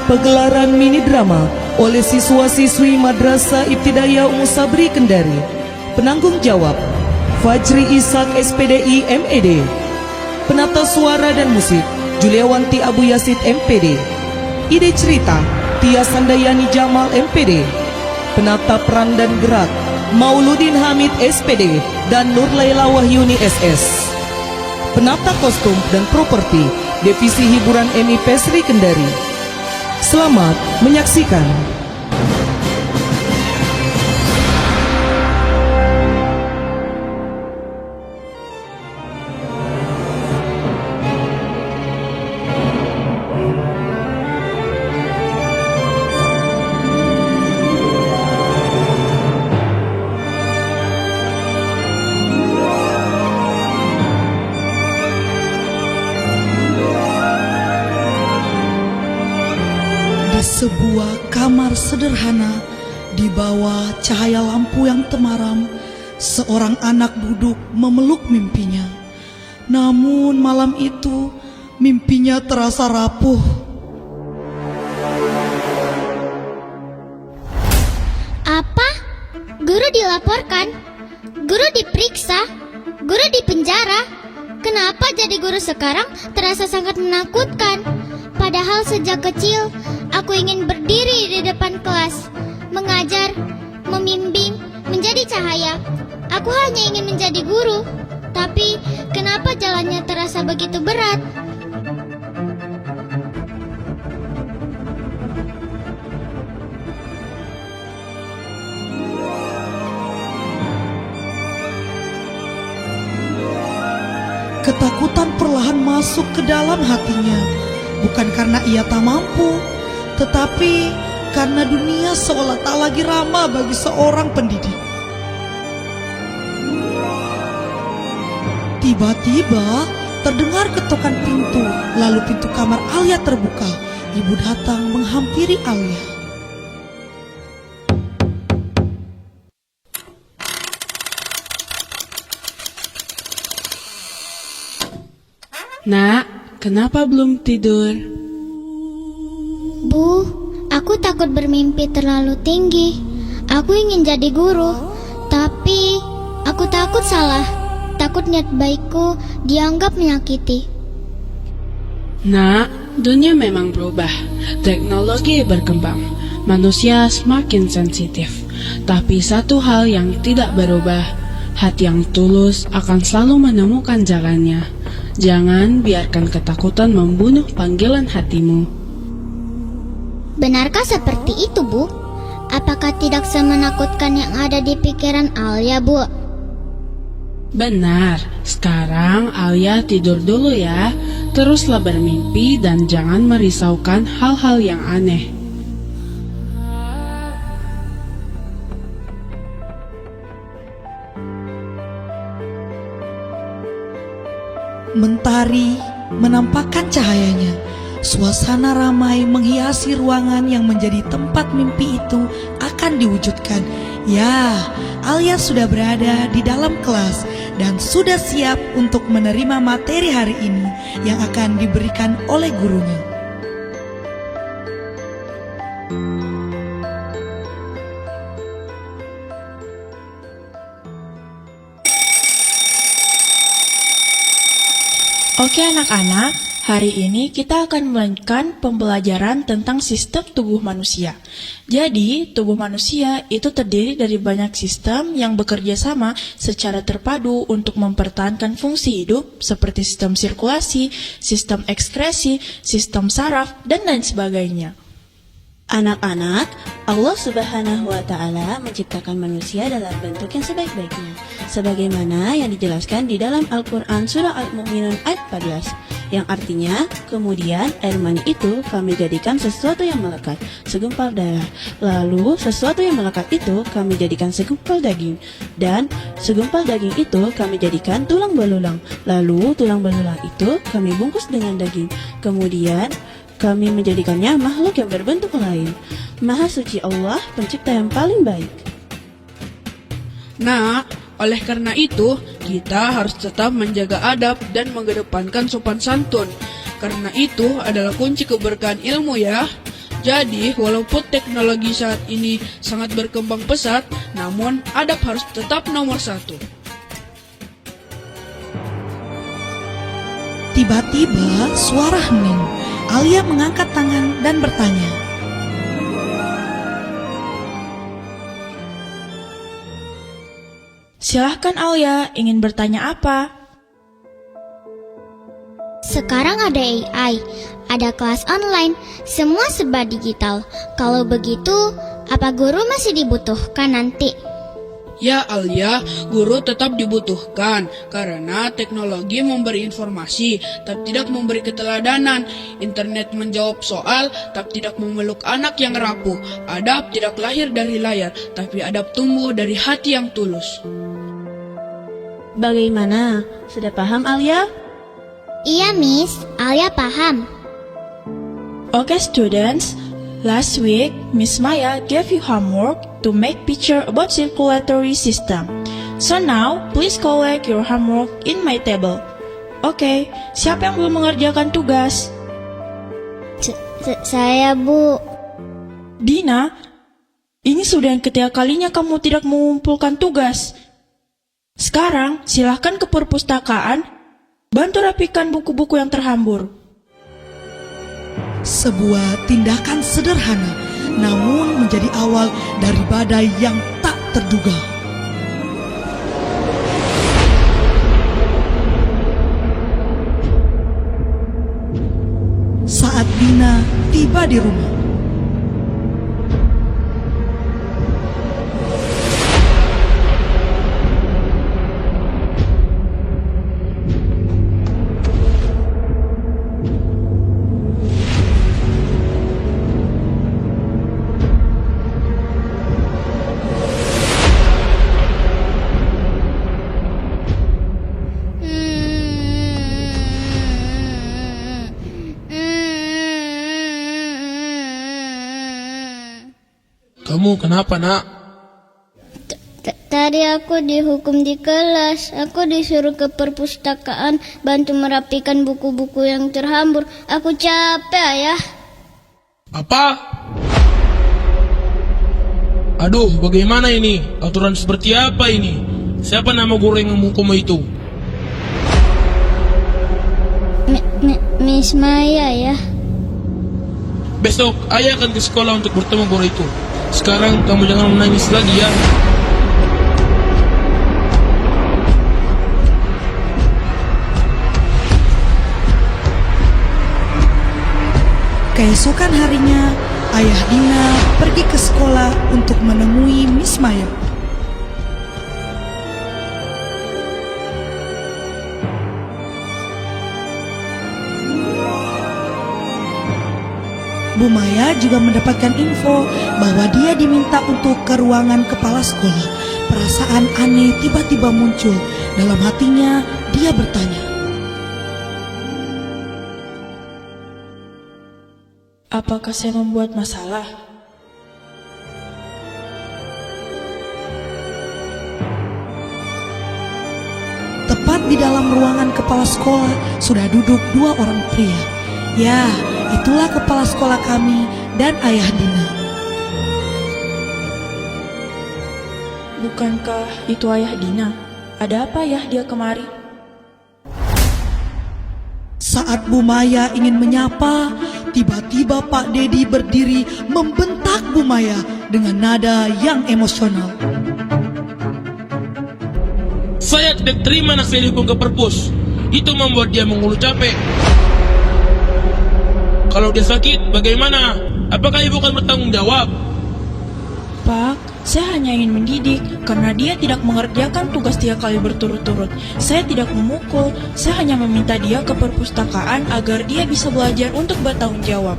pegelaran mini drama oleh siswa-siswi Madrasah Ibtidaiyah Ummu Sabri Kendari. Penanggung jawab Fajri Ishak SPDI MED. Penata suara dan musik Juliawanti Abu Yasid MPD. Ide cerita Tia Sandayani Jamal MPD. Penata peran dan gerak Mauludin Hamid SPD dan Nur Laila Wahyuni SS. Penata kostum dan properti Divisi Hiburan MI Pesri Kendari. Selamat menyaksikan. Di sebuah kamar sederhana, di bawah cahaya lampu yang temaram, seorang anak duduk memeluk mimpinya. Namun malam itu, mimpinya terasa rapuh. Apa? Guru dilaporkan? Guru diperiksa? Guru dipenjara? Kenapa jadi guru sekarang terasa sangat menakutkan? Padahal sejak kecil, aku ingin berdiri di depan kelas, mengajar, membimbing, menjadi cahaya. Aku hanya ingin menjadi guru. Tapi, kenapa jalannya terasa begitu berat? Ketakutan perlahan masuk ke dalam hatinya. Bukan karena ia tak mampu, tetapi karena dunia seolah tak lagi ramah bagi seorang pendidik. Tiba-tiba terdengar ketukan pintu, lalu pintu kamar Alia terbuka. Ibu datang menghampiri Alia. Nak, kenapa belum tidur? Bu, aku takut bermimpi terlalu tinggi. Aku ingin jadi guru, tapi aku takut salah. Takut niat baikku dianggap menyakiti. Nak, dunia memang berubah. Teknologi berkembang. Manusia semakin sensitif. Tapi satu hal yang tidak berubah, hati yang tulus akan selalu menemukan jalannya. Jangan biarkan ketakutan membunuh panggilan hatimu. Benarkah seperti itu, Bu? Apakah tidak semenakutkan yang ada di pikiran Alia, Bu? Benar, sekarang Alia tidur dulu ya. Teruslah bermimpi dan jangan merisaukan hal-hal yang aneh. Mentari menampakkan cahayanya. Suasana ramai menghiasi ruangan yang menjadi tempat mimpi itu akan diwujudkan. Ya, Alia sudah berada di dalam kelas dan sudah siap untuk menerima materi hari ini yang akan diberikan oleh gurunya. Oke anak-anak, hari ini kita akan melanjutkan pembelajaran tentang sistem tubuh manusia. Jadi, tubuh manusia itu terdiri dari banyak sistem yang bekerja sama secara terpadu untuk mempertahankan fungsi hidup seperti sistem sirkulasi, sistem ekskresi, sistem saraf, dan lain sebagainya. Anak-anak, Allah Subhanahu wa Ta'ala menciptakan manusia dalam bentuk yang sebaik-baiknya, sebagaimana yang dijelaskan di dalam Al-Quran Surah Al-Mu'minun ayat 14, yang artinya, kemudian air mani itu kami jadikan sesuatu yang melekat, segumpal darah, lalu sesuatu yang melekat itu kami jadikan segumpal daging, dan segumpal daging itu kami jadikan tulang belulang, lalu tulang belulang itu kami bungkus dengan daging, kemudian kami menjadikannya makhluk yang berbentuk lain. Maha suci Allah, pencipta yang paling baik. Nah, oleh karena itu, kita harus tetap menjaga adab dan mengedepankan sopan santun. Karena itu adalah kunci keberkahan ilmu ya. Jadi, walaupun teknologi saat ini sangat berkembang pesat, namun adab harus tetap nomor satu. Tiba-tiba suara hening. Alia mengangkat tangan dan bertanya. Silahkan Alia, ingin bertanya apa? Sekarang ada AI, ada kelas online, semua serba digital. Kalau begitu, apa guru masih dibutuhkan nanti? Ya Alia, guru tetap dibutuhkan karena teknologi memberi informasi, tapi tidak memberi keteladanan. Internet menjawab soal, tapi tidak memeluk anak yang rapuh. Adab tidak lahir dari layar, tapi adab tumbuh dari hati yang tulus. Bagaimana? Sudah paham Alia? Iya, Miss. Alia paham. Okay, students. Last week, Miss Maya gave you homework to make picture about circulatory system. So now, please collect your homework in my table. Okay, siapa yang belum mengerjakan tugas? Saya, Bu. Dina, ini sudah yang ketiga kalinya kamu tidak mengumpulkan tugas. Sekarang, silahkan ke perpustakaan, bantu rapikan buku-buku yang terhambur. Sebuah tindakan sederhana, namun menjadi awal dari badai yang tak terduga. Saat Dina tiba di rumah, Kamu kenapa, Nak? Tadi aku dihukum di kelas. Aku disuruh ke perpustakaan bantu merapikan buku-buku yang terhambur. Aku capek, Ayah. Apa? Aduh, bagaimana ini? Aturan seperti apa ini? Siapa nama guru yang menghukum itu? Miss Maya, ya. Besok ayah akan ke sekolah untuk bertemu guru itu. Sekarang kamu jangan menangis lagi ya. keesokan harinya ayah Dina pergi ke sekolah untuk menemui Miss Maya. Bu Maya juga mendapatkan info bahwa dia diminta untuk ke ruangan kepala sekolah. Perasaan aneh tiba-tiba muncul dalam hatinya. Dia bertanya, apakah saya membuat masalah? tepat di dalam ruangan kepala sekolah sudah duduk dua orang pria. Ya, itulah kepala sekolah kami dan ayah Dina. Bukankah itu ayah Dina? Ada apa ya dia kemari? Saat Bu Maya ingin menyapa, tiba-tiba Pak Dedi berdiri membentak Bu Maya dengan nada yang emosional. Saya tidak terima anak saya dihukum ke perpus. Itu membuat dia mengeluh capek. Kalau dia sakit, bagaimana? Apakah ibu akan bertanggung jawab? Pak, saya hanya ingin mendidik karena dia tidak mengerjakan tugas 3 kali berturut-turut. Saya tidak memukul, saya hanya meminta dia ke perpustakaan agar dia bisa belajar untuk bertanggung jawab.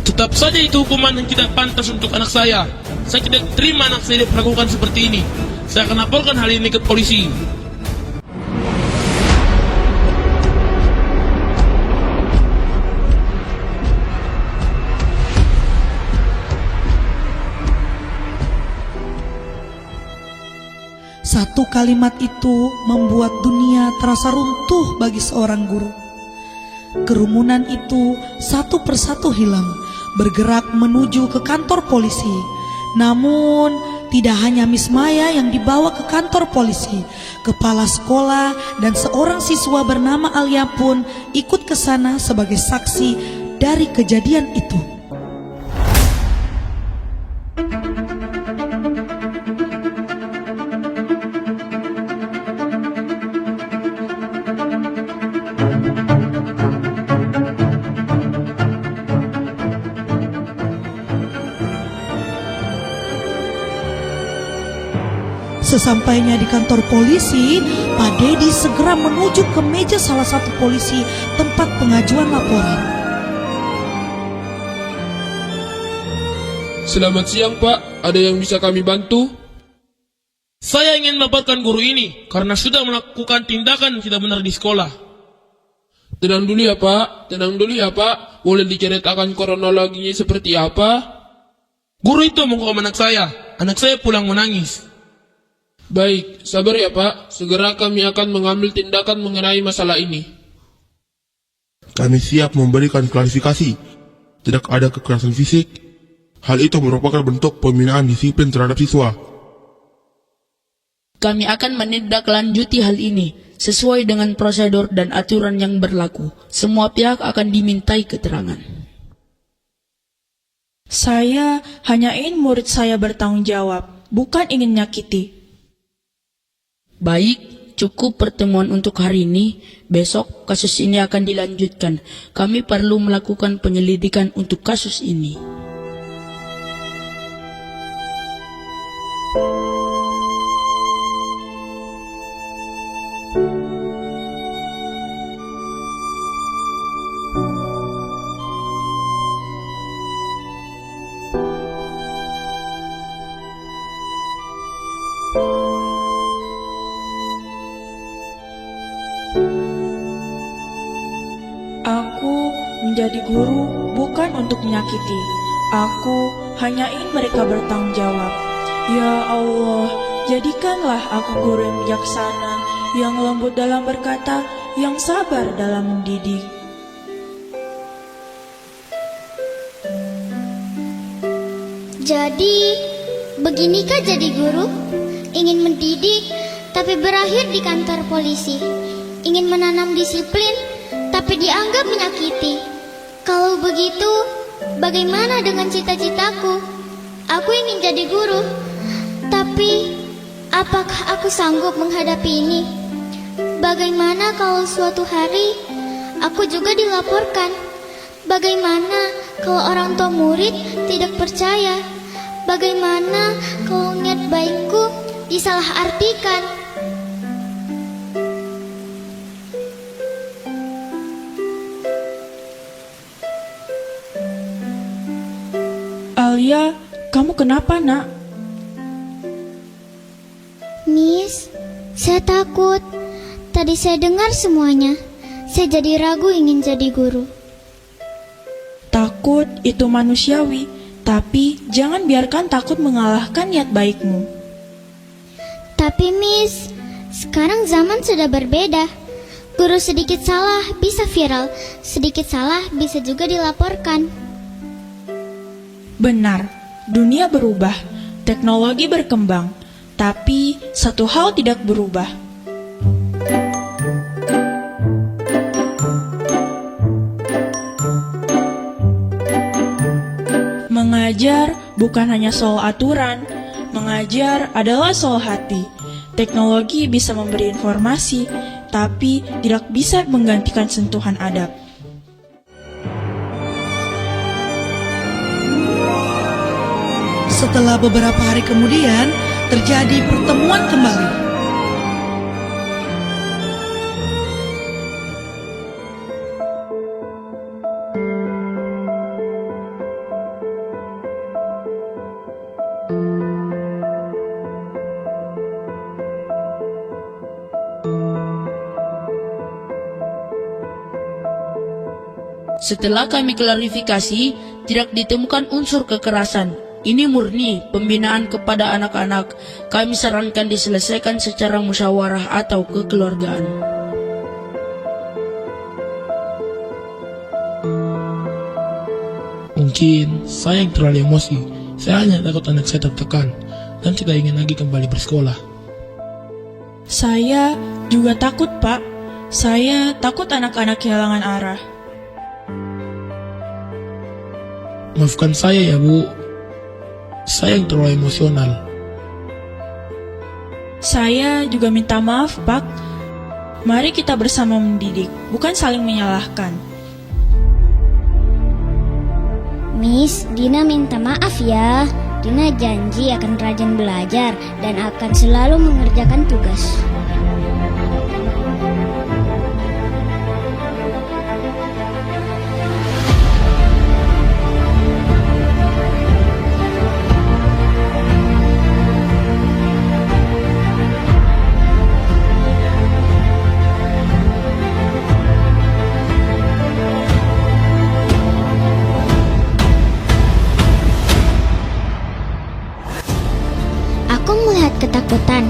Tetap saja itu hukuman yang tidak pantas untuk anak saya. Saya tidak terima anak saya diperlakukan seperti ini. Saya akan laporkan hal ini ke polisi. Satu kalimat itu membuat dunia terasa runtuh bagi seorang guru. Kerumunan itu satu persatu hilang. bergerak menuju ke kantor polisi. Namun, tidak hanya Miss Maya yang dibawa ke kantor polisi. Kepala sekolah dan seorang siswa bernama Alia pun ikut ke sana sebagai saksi dari kejadian itu. Sesampainya di kantor polisi, Pak Dedi segera menuju ke meja salah satu polisi tempat pengajuan laporan. Selamat siang, Pak. Ada yang bisa kami bantu? Saya ingin melaporkan guru ini karena sudah melakukan tindakan tidak benar di sekolah. Tenang dulu ya, Pak. Tenang dulu ya, Pak. Boleh diceritakan kronologinya seperti apa? Guru itu menghukum anak saya. Anak saya pulang menangis. Baik, sabar ya, Pak. Segera kami akan mengambil tindakan mengenai masalah ini. Kami siap memberikan klarifikasi. Tidak ada kekerasan fisik. Hal itu merupakan bentuk pembinaan disiplin terhadap siswa. Kami akan menindaklanjuti hal ini sesuai dengan prosedur dan aturan yang berlaku. Semua pihak akan dimintai keterangan. Saya hanya ingin murid saya bertanggung jawab, bukan ingin nyakiti. Baik, cukup pertemuan untuk hari ini. Besok kasus ini akan dilanjutkan. Kami perlu melakukan penyelidikan untuk kasus ini. Aku menjadi guru bukan untuk menyakiti. Aku hanya ingin mereka bertanggung jawab. Ya Allah, jadikanlah aku guru yang bijaksana, yang lembut dalam berkata, yang sabar dalam mendidik. Jadi, beginikah jadi guru? Ingin mendidik, tapi berakhir di kantor polisi. Ingin menanam disiplin, tapi dianggap menyakiti. Kalau begitu, bagaimana dengan cita-citaku? Aku ingin jadi guru, tapi apakah aku sanggup menghadapi ini? Bagaimana kalau suatu hari aku juga dilaporkan? Bagaimana kalau orang tua murid tidak percaya? Bagaimana kalau niat baikku disalahartikan? Alia, kamu kenapa, Nak? Miss, saya takut. Tadi saya dengar semuanya. Saya jadi ragu ingin jadi guru. Takut itu manusiawi, tapi jangan biarkan takut mengalahkan niat baikmu. Tapi Miss, sekarang zaman sudah berbeda. Guru sedikit salah bisa viral, sedikit salah bisa juga dilaporkan. Benar, dunia berubah, teknologi berkembang, tapi satu hal tidak berubah. Mengajar bukan hanya soal aturan, mengajar adalah soal hati. Teknologi bisa memberi informasi, tapi tidak bisa menggantikan sentuhan adab. Setelah beberapa hari kemudian, terjadi pertemuan kembali. Setelah kami klarifikasi, tidak ditemukan unsur kekerasan. Ini murni pembinaan kepada anak-anak. Kami sarankan diselesaikan secara musyawarah atau kekeluargaan. Mungkin saya yang terlalu emosi. Saya hanya takut anak saya tertekan dan tidak ingin lagi kembali bersekolah. Saya juga takut, Pak. Saya takut anak-anak kehilangan arah. Maafkan saya ya Bu. Saya yang terlalu emosional. Saya juga minta maaf, Pak. Mari kita bersama mendidik, bukan saling menyalahkan. Miss, Dina minta maaf ya. Dina janji akan rajin belajar dan akan selalu mengerjakan tugas. Aku melihat ketakutan,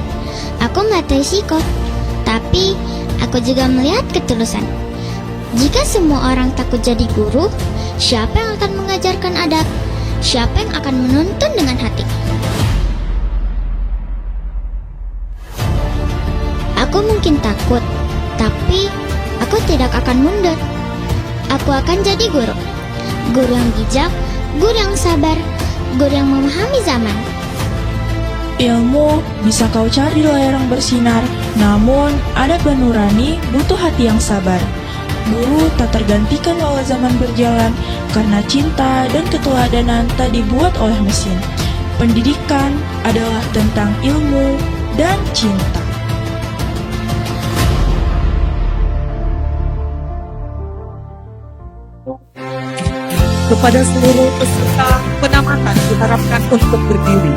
aku melihat risiko, tapi aku juga melihat ketulusan. Jika semua orang takut jadi guru, siapa yang akan mengajarkan adab? Siapa yang akan menuntun dengan hati? Aku mungkin takut, tapi aku tidak akan mundur. Aku akan jadi guru. Guru yang bijak, guru yang sabar, guru yang memahami zaman. Ilmu bisa kau cari di layar yang bersinar, namun adab dan nurani butuh hati yang sabar. Guru tak tergantikan walau zaman berjalan, karena cinta dan keteladanan tak dibuat oleh mesin. Pendidikan adalah tentang ilmu dan cinta. Kepada seluruh peserta, penamatan diharapkan untuk berdiri.